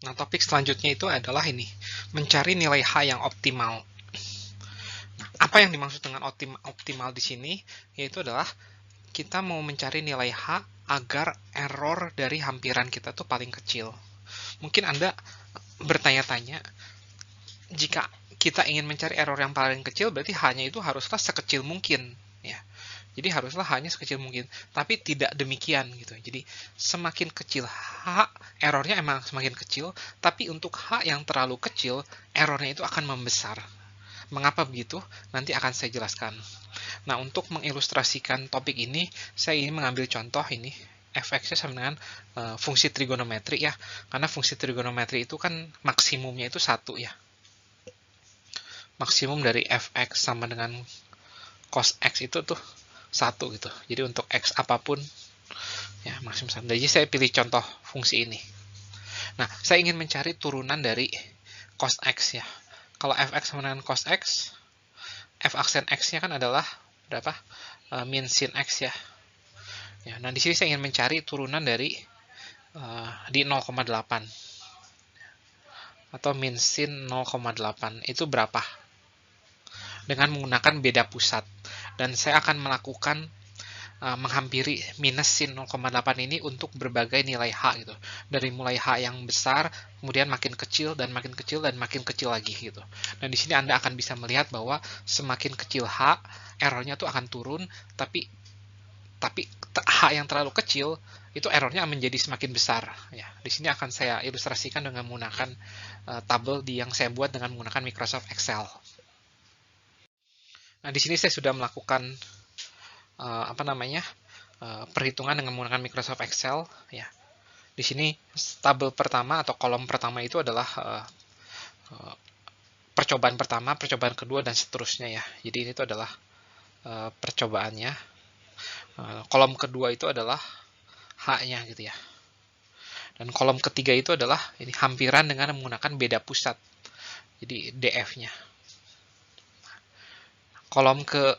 Nah, topik selanjutnya itu adalah ini, mencari nilai H yang optimal. Nah, apa yang dimaksud dengan optimal di sini? Yaitu adalah kita mau mencari nilai H agar error dari hampiran kita tuh paling kecil. Mungkin Anda bertanya-tanya, jika kita ingin mencari error yang paling kecil, berarti H-nya itu haruslah sekecil mungkin. Ya, jadi haruslah hanya sekecil mungkin, tapi tidak demikian gitu. Jadi semakin kecil H, errornya emang semakin kecil, tapi untuk H yang terlalu kecil, errornya itu akan membesar. Mengapa begitu? Nanti akan saya jelaskan. Nah, untuk mengilustrasikan topik ini, saya ingin mengambil contoh ini, fx-nya sama dengan fungsi trigonometri ya, karena fungsi trigonometri itu kan maksimumnya itu 1 ya. Maksimum dari fx sama dengan cos x itu tuh 1 gitu. Jadi untuk x apapun ya maksimum 1. Jadi saya pilih contoh fungsi ini. Nah, saya ingin mencari turunan dari cos x ya. Kalau fx sama dengan cos x, f aksen x-nya kan adalah berapa? Min sin x ya. Ya, nah di sini saya ingin mencari turunan dari di 0,8 atau min sin 0,8 itu berapa? Dengan menggunakan beda pusat. Dan saya akan melakukan menghampiri minus sin 0,8 ini untuk berbagai nilai H gitu. Dari mulai H yang besar, kemudian makin kecil dan makin kecil dan makin kecil lagi gitu. Dan di sini Anda akan bisa melihat bahwa semakin kecil H, errornya tuh akan turun, tapi H yang terlalu kecil itu errornya menjadi semakin besar. Ya, di sini akan saya ilustrasikan dengan menggunakan tabel yang saya buat dengan menggunakan Microsoft Excel. Nah, di sini saya sudah melakukan perhitungan dengan menggunakan Microsoft Excel. Ya, di sini tabel pertama atau kolom pertama itu adalah percobaan pertama, percobaan kedua dan seterusnya ya. Jadi ini itu adalah percobaannya. Kolom kedua itu adalah H-nya gitu ya. Dan kolom ketiga itu adalah ini hampiran dengan menggunakan beda pusat. Jadi DF-nya. Kolom ke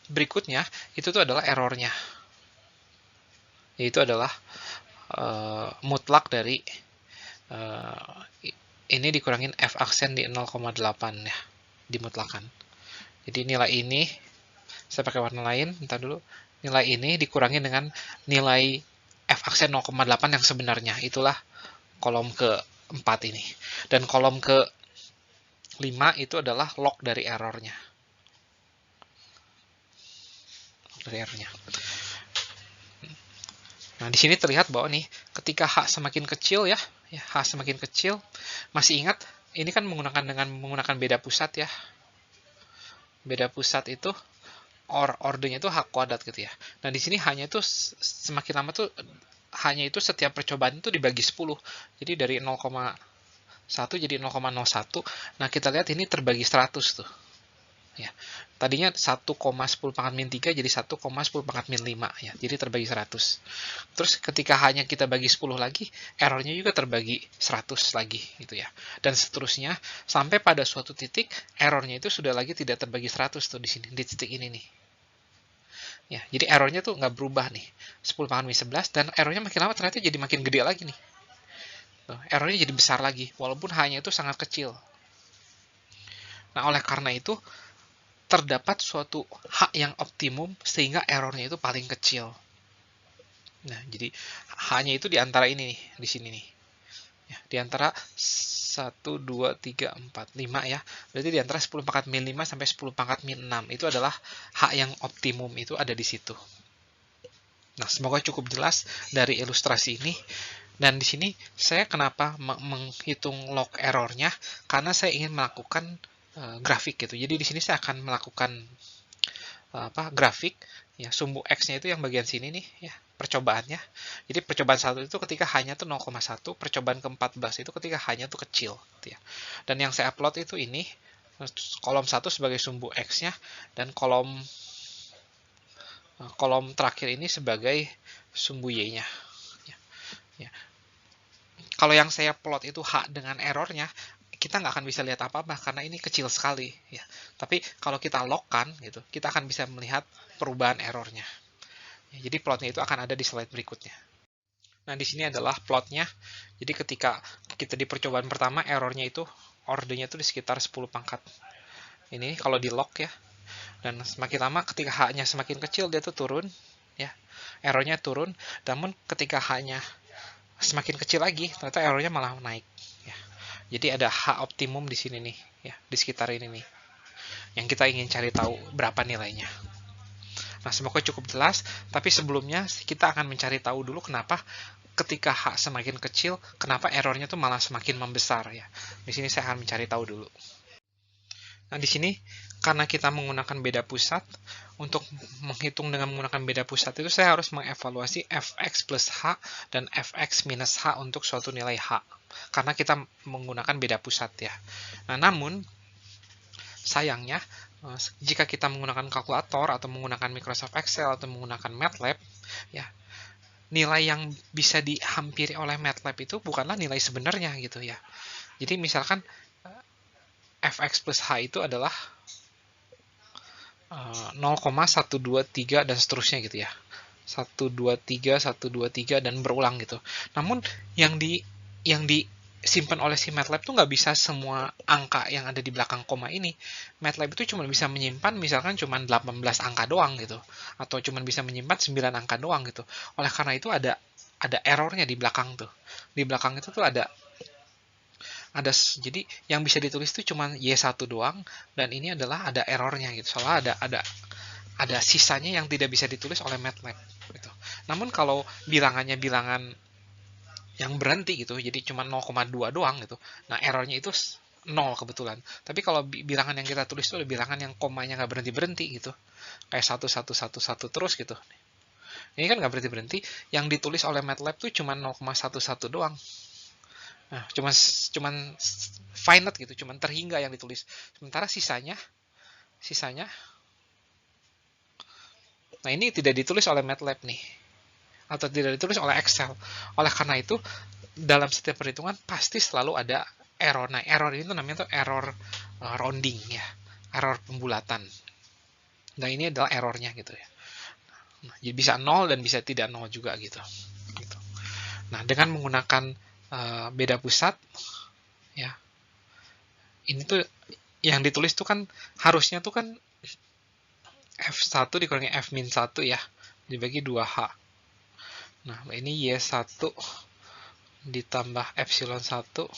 berikutnya itu tuh adalah errornya. Yaitu adalah mutlak dari ini dikurangin F aksen di 0,8 ya, dimutlakan. Jadi nilai ini saya pakai warna lain, bentar dulu. Nilai ini dikurangi dengan nilai F aksen 0,8 yang sebenarnya. Itulah kolom ke-4 ini. Dan kolom ke-5 itu adalah log dari errornya. Nah, di sini terlihat bahwa nih, ketika H semakin kecil ya H semakin kecil, masih ingat, ini kan menggunakan beda pusat ya. Beda pusat itu ordernya itu H kuadrat gitu ya. Nah, di sini hanya itu semakin lama tuh hanya itu setiap percobaan itu dibagi 10. Jadi dari 0,1 jadi 0,01. Nah, kita lihat ini terbagi 100 tuh. Ya. Tadinya 1,10 pangkat min 3 jadi 1,10 pangkat min 5 ya. Jadi terbagi 100. Terus ketika hanya kita bagi 10 lagi, errornya juga terbagi 100 lagi gitu ya. Dan seterusnya sampai pada suatu titik errornya itu sudah lagi tidak terbagi 100 tuh di sini, di titik ini nih. Ya, jadi errornya tuh nggak berubah nih. 10 pangkat min 11 dan errornya makin lama ternyata jadi makin gede lagi nih. Tuh, errornya jadi besar lagi walaupun hanya itu sangat kecil. Nah, oleh karena itu terdapat suatu H yang optimum sehingga errornya itu paling kecil. Nah, jadi H-nya itu di antara ini nih, di sini nih. Ya, di antara 1, 2, 3, 4, 5 ya. Berarti di antara 10 pangkat min 5 sampai 10 pangkat min 6. Itu adalah H yang optimum, itu ada di situ. Nah, semoga cukup jelas dari ilustrasi ini. Dan di sini saya kenapa menghitung log errornya, karena saya ingin melakukan grafik gitu. Jadi di sini saya akan melakukan grafik ya, sumbu X-nya itu yang bagian sini nih ya, percobaannya. Jadi percobaan 1 itu ketika hanya tuh 0,1, percobaan ke-14 itu ketika hanya tuh kecil gitu ya. Dan yang saya upload itu ini kolom 1 sebagai sumbu X-nya dan kolom terakhir ini sebagai sumbu Y-nya. Ya. Kalau yang saya plot itu H dengan errornya, kita nggak akan bisa lihat apa-apa karena ini kecil sekali ya. Tapi kalau kita logkan gitu, kita akan bisa melihat perubahan errornya. Ya, jadi plotnya itu akan ada di slide berikutnya. Nah, di sini adalah plotnya. Jadi ketika kita di percobaan pertama, errornya itu, ordernya itu di sekitar 10 pangkat. Ini kalau di lock ya. Dan semakin lama ketika H-nya semakin kecil, dia tuh turun. Ya, errornya turun. Namun ketika H-nya semakin kecil lagi, ternyata errornya malah naik. Ya. Jadi ada H optimum di sini nih, ya, di sekitar ini nih. Yang kita ingin cari tahu berapa nilainya. Nah, semoga cukup jelas, tapi sebelumnya kita akan mencari tahu dulu kenapa ketika H semakin kecil, kenapa errornya tuh malah semakin membesar ya. Di sini saya akan mencari tahu dulu. Nah, di sini karena kita menggunakan beda pusat, untuk menghitung dengan menggunakan beda pusat itu saya harus mengevaluasi fx plus h dan fx minus h untuk suatu nilai h. Karena kita menggunakan beda pusat ya. Nah, namun sayangnya jika kita menggunakan kalkulator atau menggunakan Microsoft Excel atau menggunakan MATLAB ya, nilai yang bisa dihampiri oleh MATLAB itu bukanlah nilai sebenarnya gitu ya. Jadi misalkan fx plus h itu adalah 0,123 dan seterusnya gitu ya. 123, 123 dan berulang gitu. Namun yang disimpan oleh si MATLAB tuh nggak bisa semua angka yang ada di belakang koma ini. MATLAB itu cuma bisa menyimpan misalkan cuma 18 angka doang gitu. Atau cuma bisa menyimpan 9 angka doang gitu. Oleh karena itu ada errornya di belakang tuh. Di belakang itu tuh ada jadi yang bisa ditulis itu cuma Y1 doang, dan ini adalah ada errornya gitu. Soalnya ada sisanya yang tidak bisa ditulis oleh MATLAB gitu. Namun kalau bilangannya bilangan yang berhenti gitu, jadi cuma 0,2 doang gitu. Nah, errornya itu 0 kebetulan. Tapi kalau bilangan yang kita tulis itu ada bilangan yang komanya nggak berhenti-berhenti gitu. Kayak 1, 1, 1, 1 terus gitu. Ini kan nggak berhenti-berhenti, yang ditulis oleh MATLAB tuh cuma 0,11 doang. Nah, cuman finite gitu, cuman terhingga yang ditulis. Sementara sisanya nah ini tidak ditulis oleh MATLAB nih, atau tidak ditulis oleh Excel. Oleh karena itu, dalam setiap perhitungan pasti selalu ada error. Nah, error ini tuh namanya tuh error rounding ya, error pembulatan. Nah, ini adalah errornya gitu ya. Nah, jadi bisa 0 dan bisa tidak 0 juga gitu. Nah, dengan menggunakan beda pusat ya, ini tuh yang ditulis tuh kan harusnya tuh kan F1 dikurangi F-1 ya, dibagi 2H. Nah, ini Y1 ditambah Epsilon 1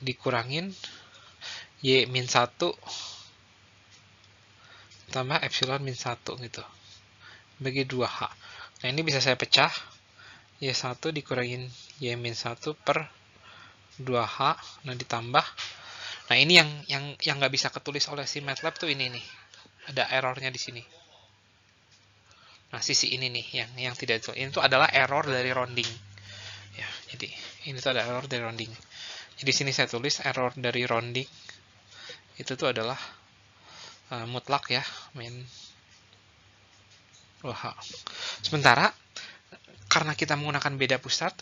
dikurangin Y-1 tambah Epsilon min 1 gitu. Bagi 2H. Nah, ini bisa saya pecah. Y1 dikurangin Y-1 per 2H. Nah, ditambah. Nah, ini yang nggak bisa ketulis oleh si MATLAB tuh ini nih. Ada errornya di sini. Nah, sisi ini nih yang tidak itu. Ini tuh adalah error dari rounding. Ya, jadi ini tuh ada error dari rounding. Jadi sini saya tulis error dari rounding. Itu tuh adalah mutlak ya, min 2H. Sementara karena kita menggunakan beda pusat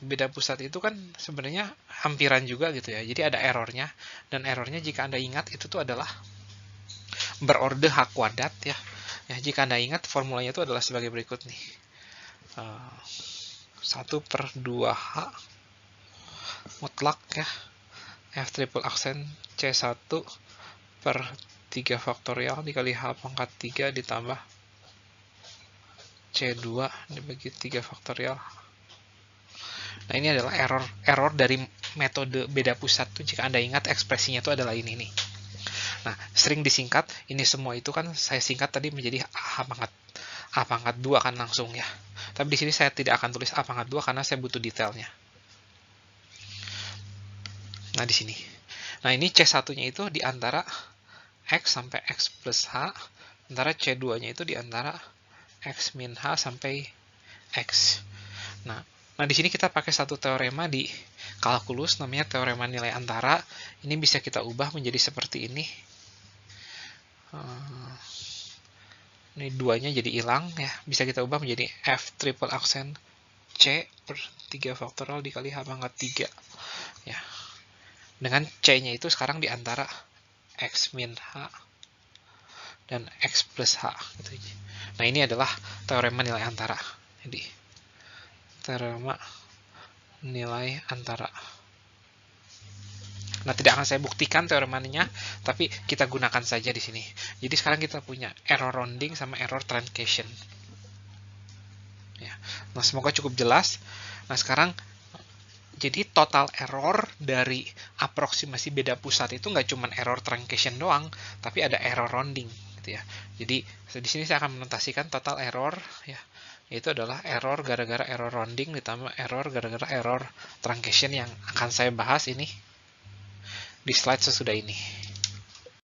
itu kan sebenarnya hampiran juga gitu ya. Jadi ada errornya, dan errornya jika Anda ingat itu tuh adalah berorde H kuadrat ya. Ya, jika Anda ingat formulanya itu adalah sebagai berikut nih. 1/2H mutlak ya. F triple aksen C1 per 3 faktorial dikali H pangkat 3 ditambah C2 dibagi 3 faktorial. Nah, ini adalah error dari metode beda pusat tuh, jika Anda ingat ekspresinya itu adalah ini nih. Nah, sering disingkat, ini semua itu kan saya singkat tadi menjadi A pangkat 2 kan langsung ya. Tapi di sini saya tidak akan tulis A pangkat 2 karena saya butuh detailnya. Nah, di sini. Nah, ini C1-nya itu di antara X sampai X plus H, antara C2-nya itu di antara X min H sampai X. Nah, di sini kita pakai satu teorema di kalkulus, namanya teorema nilai antara. Ini bisa kita ubah menjadi seperti ini. Ini 2-nya jadi hilang ya. Bisa kita ubah menjadi F triple aksen C per 3 faktorial dikali H pangkat 3. Ya. Dengan C-nya itu sekarang di antara X min H dan X plus H. Gitu. Nah, ini adalah teorema nilai antara. Jadi, teorema nilai antara. Nah, tidak akan saya buktikan teoremanya, tapi kita gunakan saja di sini. Jadi sekarang kita punya error rounding sama error truncation. Ya. Nah, semoga cukup jelas. Nah, sekarang jadi total error dari aproksimasi beda pusat itu nggak cuma error truncation doang, tapi ada error rounding, gitu ya. Jadi di sini saya akan menotasikan total error, ya, itu adalah error gara-gara error rounding ditambah error gara-gara error truncation yang akan saya bahas ini di slide sesudah ini.